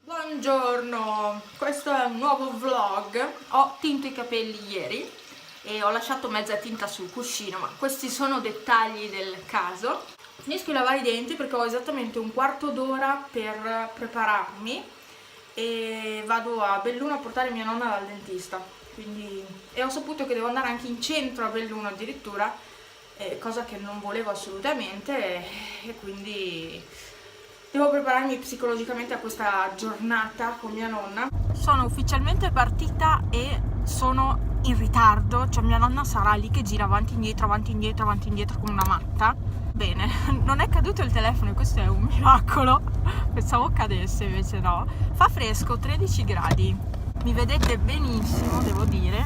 Buongiorno, questo è un nuovo vlog. Ho tinto i capelli ieri e ho lasciato mezza tinta sul cuscino, ma questi sono dettagli del caso. Finisco di lavare i denti perché ho esattamente un quarto d'ora per prepararmi e vado a Belluno a portare mia nonna dal dentista. E ho saputo che devo andare anche in centro a Belluno addirittura, cosa che non volevo assolutamente, e quindi devo prepararmi psicologicamente a questa giornata con mia nonna. Sono ufficialmente partita e sono in ritardo, cioè mia nonna sarà lì che gira avanti, indietro, avanti, indietro, avanti, indietro come una matta. Bene, non è caduto il telefono e questo è un miracolo. Pensavo cadesse, invece no. Fa fresco, 13 gradi. Mi vedete benissimo, devo dire.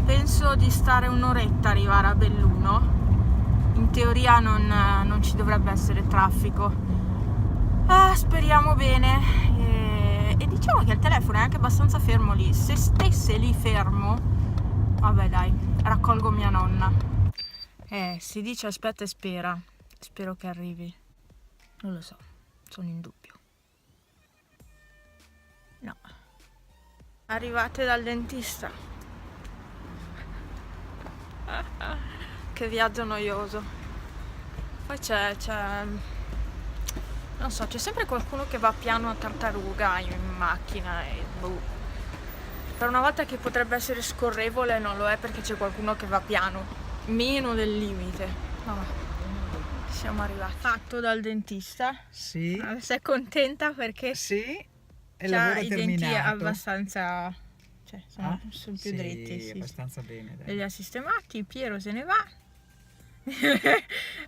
Penso di stare un'oretta a arrivare a Belluno. In teoria non ci dovrebbe essere traffico. Speriamo bene. E diciamo che il telefono è anche abbastanza fermo lì. Se stesse lì fermo, vabbè dai, raccolgo mia nonna. Si dice aspetta e spera. Spero che arrivi. Non lo so, sono in dubbio. No. Arrivate dal dentista. Che viaggio noioso. Poi c'è non so, c'è sempre qualcuno che va piano a tartaruga in macchina e boh. Per una volta che potrebbe essere scorrevole non lo è perché c'è qualcuno che va piano, meno del limite. Vabbè, siamo arrivati. Fatto dal dentista. Sì, Sei contenta perché sì, il c'ha lavoro è i denti terminato. abbastanza, cioè sono più Sì, dritti, sì. abbastanza bene, dai. Li ha sistemati, Piero se ne va.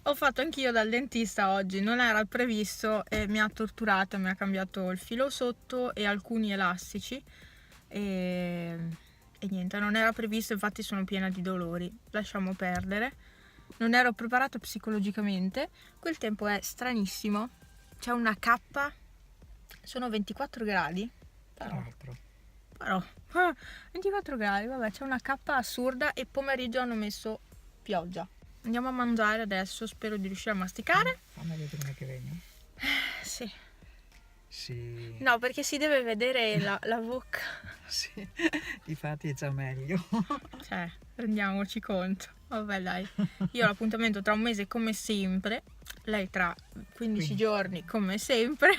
Ho fatto anch'io dal dentista oggi, non era previsto e mi ha torturato, mi ha cambiato il filo sotto e alcuni elastici e niente, non era previsto, infatti sono piena di dolori, lasciamo perdere. Non ero preparata psicologicamente, quel tempo è stranissimo, c'è una cappa, sono 24 gradi, Tra l'altro. però 24 gradi, vabbè, c'è una cappa assurda e pomeriggio hanno messo pioggia. Andiamo a mangiare adesso, spero di riuscire a masticare. Fammi vedere che vengo. Sì. Sì. No, perché si deve vedere la bocca. Sì, difatti è già meglio. Cioè, rendiamoci conto. Vabbè, dai. Io ho l'appuntamento tra un mese come sempre, lei tra 15 giorni come sempre.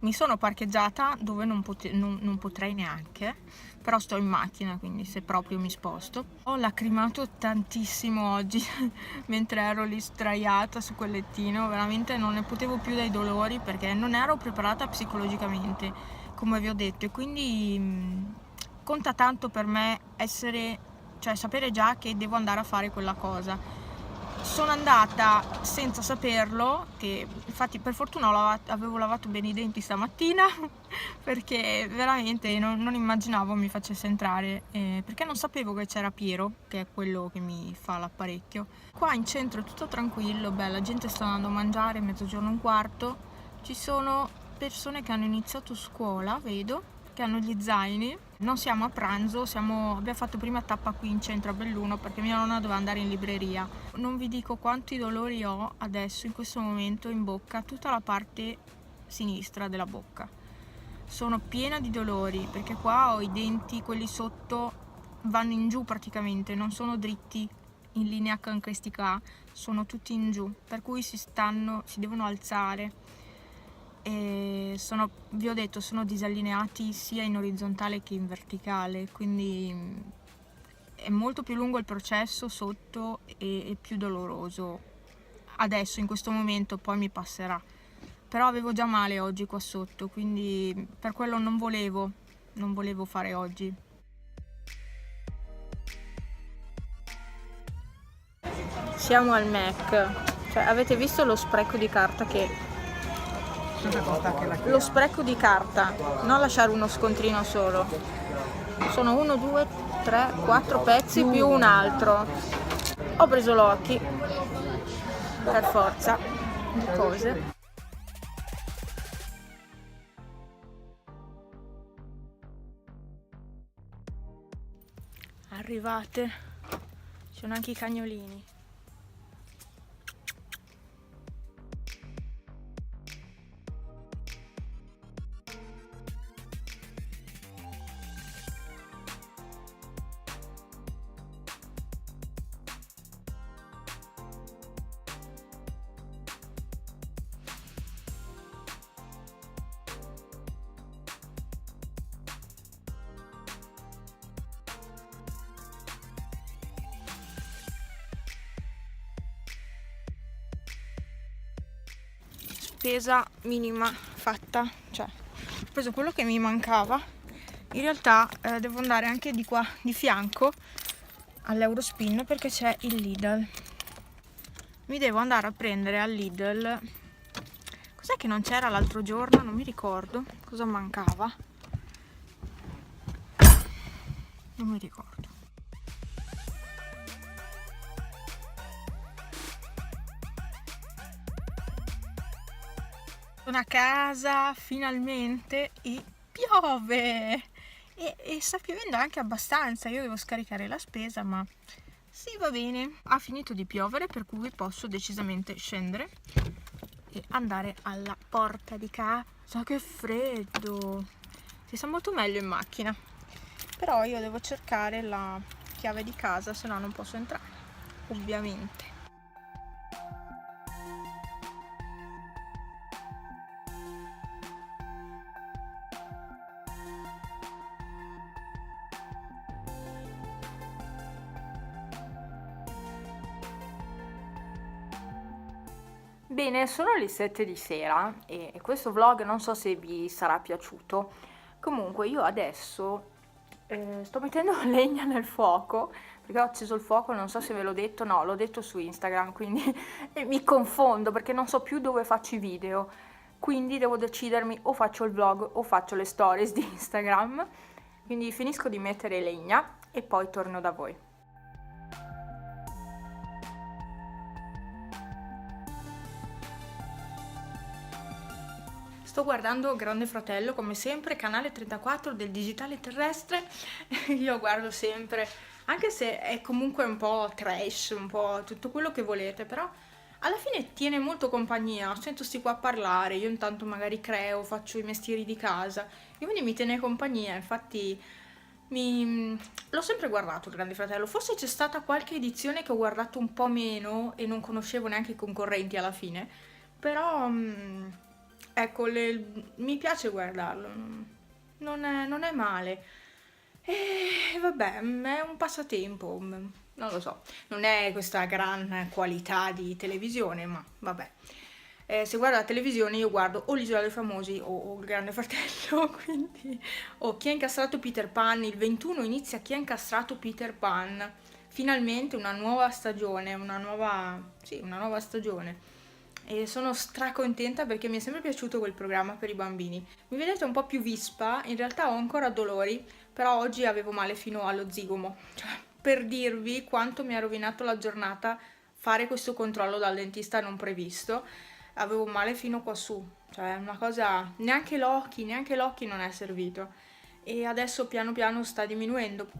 Mi sono parcheggiata dove non potrei neanche, però sto in macchina, quindi se proprio mi sposto. Ho lacrimato tantissimo oggi mentre ero lì sdraiata su quel lettino, veramente non ne potevo più dai dolori perché non ero preparata psicologicamente, come vi ho detto, e quindi conta tanto per me sapere già che devo andare a fare quella cosa. Sono andata senza saperlo, che infatti per fortuna avevo lavato bene i denti stamattina perché veramente non immaginavo mi facesse entrare, perché non sapevo che c'era Piero, che è quello che mi fa l'apparecchio. Qua in centro è tutto tranquillo, la gente sta andando a mangiare, mezzogiorno e un quarto, ci sono persone che hanno iniziato scuola, vedo, che hanno gli zaini. Non siamo a pranzo, abbiamo fatto prima tappa qui in centro a Belluno perché mia nonna doveva andare in libreria. Non vi dico quanti dolori ho adesso in questo momento in bocca, tutta la parte sinistra della bocca. Sono piena di dolori perché qua ho i denti, quelli sotto vanno in giù praticamente, non sono dritti in linea con questi qua, sono tutti in giù, per cui si devono alzare. E vi ho detto, sono disallineati sia in orizzontale che in verticale, quindi è molto più lungo il processo sotto e più doloroso adesso in questo momento, poi mi passerà, però avevo già male oggi qua sotto, quindi per quello non volevo fare oggi. Siamo al Mac, cioè avete visto lo spreco di carta lo spreco di carta, non lasciare uno scontrino solo. Sono 1, 2, 3, 4 pezzi più un altro. Ho preso l'occhi, per forza, di cose. Arrivate, ci sono anche i cagnolini. Spesa minima fatta, cioè ho preso quello che mi mancava. In realtà devo andare anche di qua di fianco all'Eurospin perché c'è il Lidl. Mi devo andare a prendere al Lidl. Cos'è che non c'era l'altro giorno? Non mi ricordo cosa mancava. Non mi ricordo. Sono a casa finalmente e piove e sta piovendo anche abbastanza. Io devo scaricare la spesa, ma sì, va bene. Ha finito di piovere, per cui posso decisamente scendere e andare alla porta di casa. Che freddo! Si sta molto meglio in macchina, però io devo cercare la chiave di casa, se no non posso entrare, ovviamente. Bene, sono le 7 di sera e questo vlog non so se vi sarà piaciuto. Comunque io adesso sto mettendo legna nel fuoco perché ho acceso il fuoco, non so se ve l'ho detto, no, l'ho detto su Instagram, quindi mi confondo perché non so più dove faccio i video. Quindi devo decidermi o faccio il vlog o faccio le stories di Instagram. Quindi finisco di mettere legna e poi torno da voi. Sto guardando Grande Fratello, come sempre, canale 34 del digitale terrestre. Io guardo sempre, anche se è comunque un po' trash, un po' tutto quello che volete, però alla fine tiene molto compagnia. Sento sti qua a parlare, io intanto magari creo, faccio i mestieri di casa, e quindi mi tiene compagnia. Infatti l'ho sempre guardato il Grande Fratello. Forse c'è stata qualche edizione che ho guardato un po' meno e non conoscevo neanche i concorrenti alla fine, però ecco, mi piace guardarlo, non è male. E vabbè, è un passatempo, non lo so, non è questa gran qualità di televisione, ma vabbè. Se guardo la televisione io guardo o l'Isola dei Famosi o il Grande Fratello, quindi... Oh, Chi ha incastrato Peter Pan? Il 21 inizia Chi ha incastrato Peter Pan. Finalmente una nuova stagione, sì, una nuova stagione. E sono stracontenta perché mi è sempre piaciuto quel programma per i bambini. Mi vedete un po' più vispa, in realtà ho ancora dolori, però oggi avevo male fino allo zigomo. Cioè, per dirvi quanto mi ha rovinato la giornata fare questo controllo dal dentista non previsto. Avevo male fino qua su, cioè una cosa, neanche l'occhio non è servito. E adesso piano piano sta diminuendo.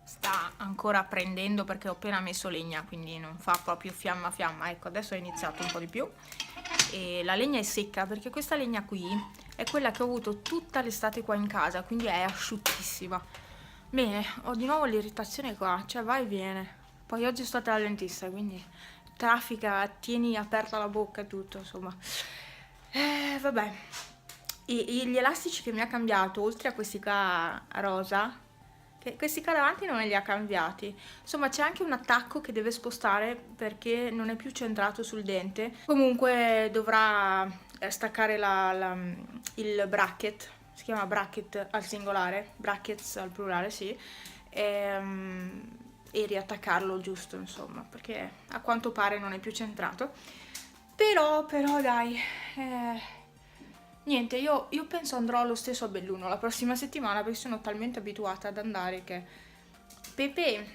Sta ancora prendendo perché ho appena messo legna, quindi non fa proprio fiamma fiamma. Ecco, adesso è iniziato un po' di più e la legna è secca perché questa legna qui è quella che ho avuto tutta l'estate qua in casa, quindi è asciuttissima. Bene, ho di nuovo l'irritazione qua, cioè va e viene. Poi oggi sto stata al dentista, quindi traffica, tieni aperta la bocca e tutto, insomma. Vabbè. E gli elastici che mi ha cambiato, oltre a questi qua rosa, che questi qua davanti non li ha cambiati. Insomma, c'è anche un attacco che deve spostare perché non è più centrato sul dente. Comunque dovrà staccare il bracket, si chiama bracket al singolare, brackets al plurale, sì, e riattaccarlo giusto, insomma, perché a quanto pare non è più centrato. Però dai, niente, io penso andrò lo stesso a Belluno la prossima settimana perché sono talmente abituata ad andare che... Pepe,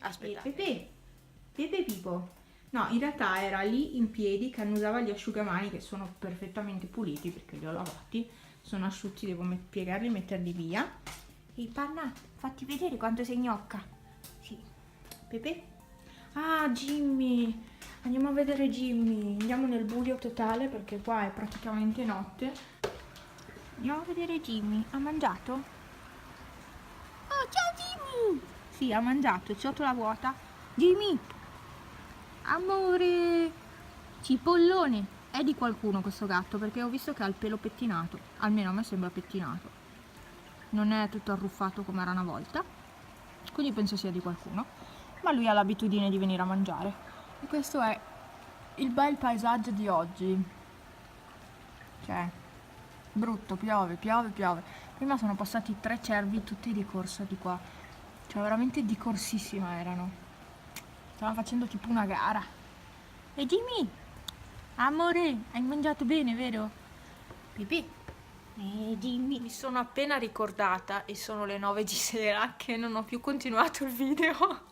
aspetta, Pepe Pipo, No, in realtà era lì in piedi che annusava gli asciugamani che sono perfettamente puliti perché li ho lavati, sono asciutti, devo piegarli e metterli via. E panna, fatti vedere quanto sei gnocca. Sì. Pepe? Ah, Jimmy! Andiamo a vedere Jimmy. Andiamo nel buio totale perché qua è praticamente notte. Andiamo a vedere Jimmy. Ha mangiato? Oh, ciao Jimmy! Sì, ha mangiato, c'è la vuota. Jimmy! Amore, cipollone. È di qualcuno questo gatto perché ho visto che ha il pelo pettinato. Almeno a me sembra pettinato. Non è tutto arruffato come era una volta. Quindi penso sia di qualcuno. Ma lui ha l'abitudine di venire a mangiare. E questo è il bel paesaggio di oggi. Cioè, brutto, piove, piove, piove. Prima sono passati 3 cervi tutti di corsa di qua. Cioè, veramente di corsissima erano. Stavano facendo tipo una gara. E Jimmy, amore, hai mangiato bene, vero? Pipì. Jimmy. Mi sono appena ricordata, e sono le 9 di sera, che non ho più continuato il video.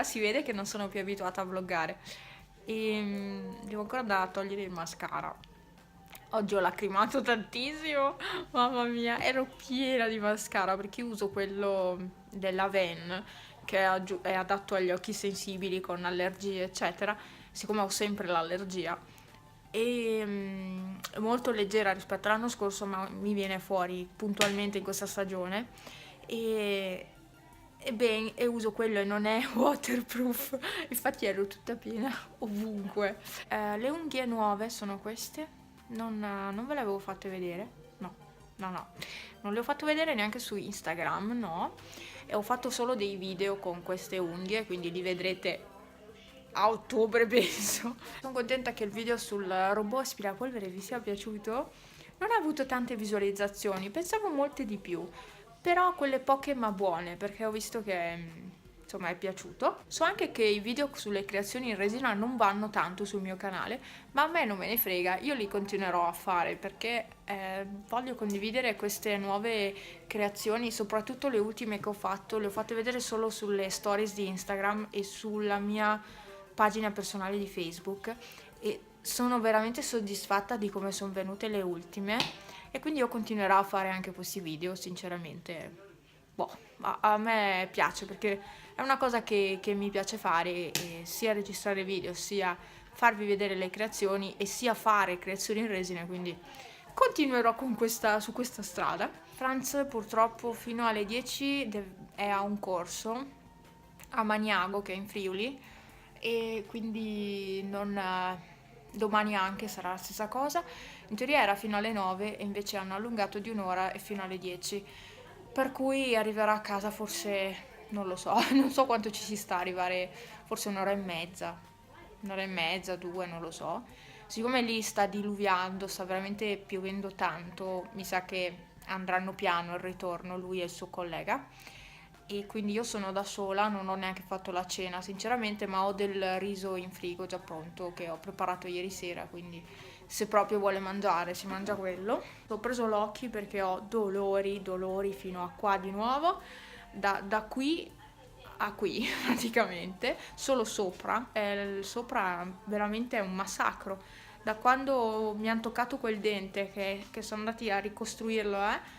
Si vede che non sono più abituata a vloggare. E devo ancora andare a togliere il mascara. Oggi ho lacrimato tantissimo, mamma mia, ero piena di mascara perché uso quello della Ven che è adatto agli occhi sensibili con allergie eccetera, siccome ho sempre l'allergia e è molto leggera rispetto all'anno scorso ma mi viene fuori puntualmente in questa stagione e, e uso quello e non è waterproof, infatti ero tutta piena ovunque. Le unghie nuove sono queste. Non ve le avevo fatte vedere? No, no, no. Non le ho fatto vedere neanche su Instagram, no. E ho fatto solo dei video con queste unghie, quindi li vedrete a ottobre, penso. Sono contenta che il video sul robot aspirapolvere vi sia piaciuto. Non ha avuto tante visualizzazioni, pensavo molte di più. Però quelle poche ma buone, perché ho visto che insomma è piaciuto. So anche che i video sulle creazioni in resina non vanno tanto sul mio canale, ma a me non me ne frega, io li continuerò a fare perché voglio condividere queste nuove creazioni, soprattutto le ultime che ho fatto, le ho fatte vedere solo sulle stories di Instagram e sulla mia pagina personale di Facebook e sono veramente soddisfatta di come sono venute le ultime e quindi io continuerò a fare anche questi video, sinceramente. Boh, a me piace perché è una cosa che mi piace fare, e sia registrare video, sia farvi vedere le creazioni e sia fare creazioni in resina, quindi continuerò su questa strada. Franz purtroppo fino alle 10 è a un corso a Maniago che è in Friuli e quindi non, domani anche sarà la stessa cosa. In teoria era fino alle 9 e invece hanno allungato di un'ora e fino alle 10. Per cui arriverà a casa forse, non lo so, non so quanto ci si sta a arrivare, forse un'ora e mezza, 2, non lo so. Siccome lì sta diluviando, sta veramente piovendo tanto, mi sa che andranno piano al ritorno lui e il suo collega. E quindi io sono da sola, non ho neanche fatto la cena sinceramente, ma ho del riso in frigo già pronto che ho preparato ieri sera, quindi se proprio vuole mangiare si mangia quello. Ho preso l'occhi perché ho dolori fino a qua di nuovo, da qui a qui praticamente, solo sopra, sopra veramente è un massacro. Da quando mi hanno toccato quel dente che sono andati a ricostruirlo,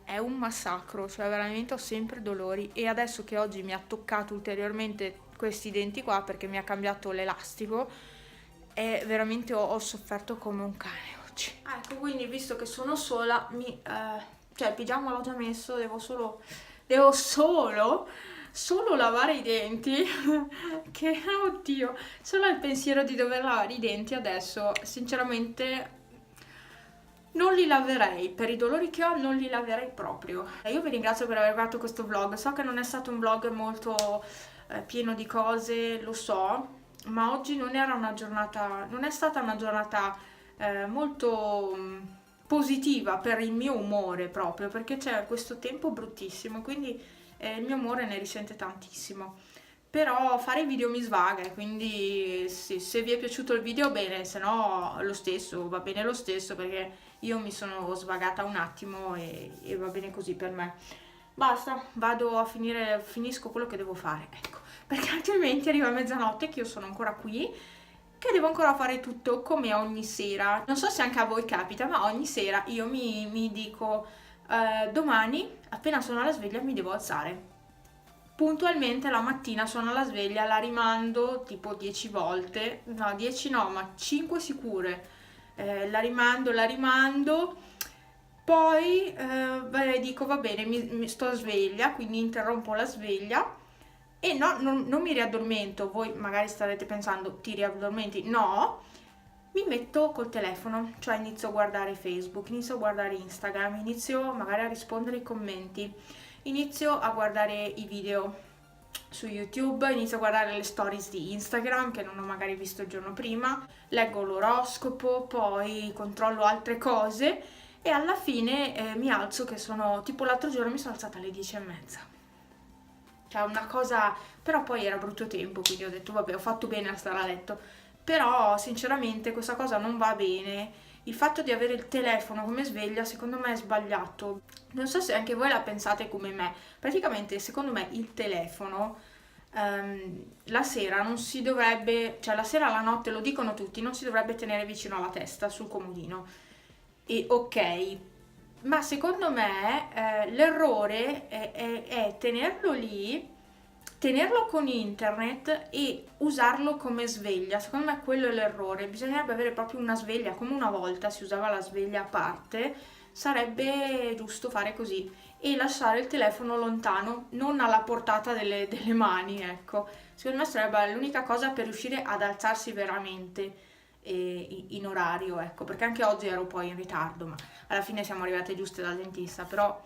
è un massacro, cioè veramente ho sempre dolori e adesso che oggi mi ha toccato ulteriormente questi denti qua perché mi ha cambiato l'elastico e veramente ho sofferto come un cane oggi. Ecco, quindi visto che sono sola, cioè il pigiama l'ho già messo, devo solo lavare i denti, che oddio, solo il pensiero di dover lavare i denti adesso, sinceramente non li laverei, per i dolori che ho non li laverei proprio. Io vi ringrazio per aver guardato questo vlog, so che non è stato un vlog molto pieno di cose, lo so, ma oggi non è stata una giornata molto positiva per il mio umore proprio, perché c'è questo tempo bruttissimo, quindi il mio umore ne risente tantissimo. Però fare i video mi svaga, quindi se vi è piaciuto il video bene, se no lo stesso, va bene lo stesso perché io mi sono svagata un attimo e va bene così per me. Basta, vado a finire, finisco quello che devo fare, ecco. perché altrimenti arriva mezzanotte che io sono ancora qui, che devo ancora fare tutto come ogni sera. Non so se anche a voi capita, ma ogni sera io mi dico domani, appena suona la sveglia, mi devo alzare. Puntualmente la mattina suona la sveglia, la rimando tipo 10 volte, no 10 no, ma 5 sicure. La rimando, poi dico va bene, mi sto sveglia, quindi interrompo la sveglia e no, non mi riaddormento. Voi magari starete pensando ti riaddormenti? No, mi metto col telefono, cioè inizio a guardare Facebook, inizio a guardare Instagram, inizio magari a rispondere ai commenti, inizio a guardare i video su YouTube, inizio a guardare le stories di Instagram che non ho magari visto il giorno prima, leggo l'oroscopo, poi controllo altre cose e alla fine mi alzo che sono, tipo l'altro giorno mi sono alzata alle 10:30. Cioè una cosa, però poi era brutto tempo, quindi ho detto vabbè, ho fatto bene a stare a letto. Però sinceramente questa cosa non va bene. Il fatto di avere il telefono come sveglia secondo me è sbagliato. Non so se anche voi la pensate come me. Praticamente secondo me il telefono la sera non si dovrebbe, cioè la sera alla notte lo dicono tutti, non si dovrebbe tenere vicino alla testa, sul comodino. E ok, ma secondo me l'errore è tenerlo lì, tenerlo con internet e usarlo come sveglia. Secondo me quello è l'errore. Bisognerebbe avere proprio una sveglia, come una volta si usava la sveglia a parte, sarebbe giusto fare così e lasciare il telefono lontano, non alla portata delle mani, ecco. Secondo me sarebbe l'unica cosa per riuscire ad alzarsi veramente in orario, ecco, perché anche oggi ero poi in ritardo, ma alla fine siamo arrivate giuste dal dentista, però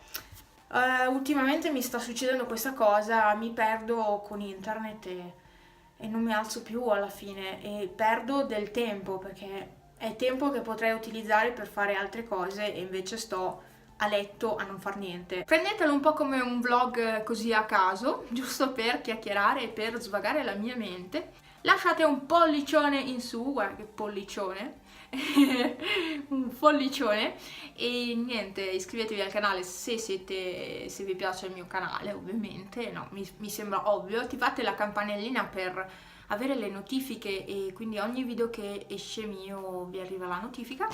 ultimamente mi sta succedendo questa cosa, mi perdo con internet e non mi alzo più alla fine e perdo del tempo perché è tempo che potrei utilizzare per fare altre cose e invece sto a letto a non far niente. Prendetelo un po' come un vlog così a caso, giusto per chiacchierare e per svagare la mia mente. Lasciate un pollicione in su, guarda che pollicione, un pollicione e niente, iscrivetevi al canale se vi piace il mio canale, ovviamente, no, mi sembra ovvio, attivate la campanellina per avere le notifiche e quindi ogni video che esce mio vi arriva la notifica.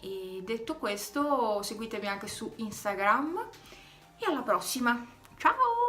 E detto questo, seguitemi anche su Instagram e alla prossima, ciao!